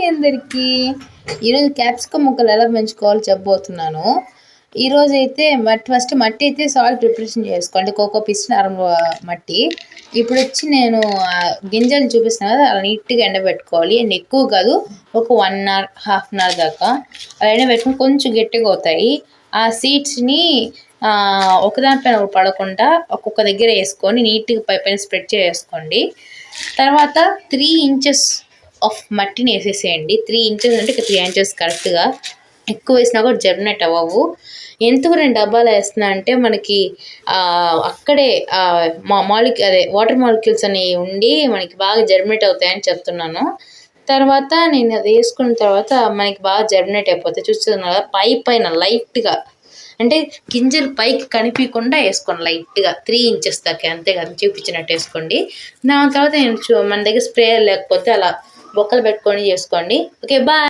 Hi అందరికీ. ఈరోజు capsicum మొక్కలు ఎలా పెంచుకోవాలో చెప్పబోతున్నాను. ఈరోజు అయితే ఫస్ట్ మట్టి అయితే సాయిల్ ప్రిపరేషన్ చేసుకోండి. కోకో పిస్ట్ మట్టి. ఇప్పుడు వచ్చి నేను గింజలు చూపిస్తున్నాను కదా, అలా నీట్గా ఎండబెట్టుకోవాలి. అండ్ ఎక్కువ కాదు, ఒక 1 hour, ½ hour దాకా అలా ఎండబెట్టుకుని కొంచెం గట్టిగా అవుతాయి. ఆ సీడ్స్ని ఒకదానిపైన పడకుండా ఒక్కొక్క దగ్గర వేసుకొని నీట్గా పైన స్ప్రెడ్ చేసుకోండి. తర్వాత 3 inches ఆఫ్ మట్టిని వేసేసేయండి. 3 inches అంటే 3 inches కరెక్ట్గా. ఎక్కువ వేసినా కూడా జర్మినేట్ అవ్వవు. ఎందుకు నేను డబ్బాలు వేస్తున్నా అంటే మనకి అక్కడే వాటర్ మాలిక్యూల్స్ అనేవి ఉండి మనకి బాగా జర్మినేట్ అవుతాయని చెప్తున్నాను. తర్వాత నేను అది వేసుకున్న తర్వాత మనకి బాగా జర్మినేట్ అయిపోతాయి. చూస్తున్నా కదా, పైన లైట్గా, అంటే గింజలు పైకి కనిపించకుండా వేసుకోండి లైట్గా. 3 inches దాకా, అంతేకాదు చూపించినట్టు వేసుకోండి. దాని తర్వాత మన దగ్గర స్ప్రేయర్ లేకపోతే అలా బొక్కలు పెట్టుకొని చేసుకోండి. Okay, bye.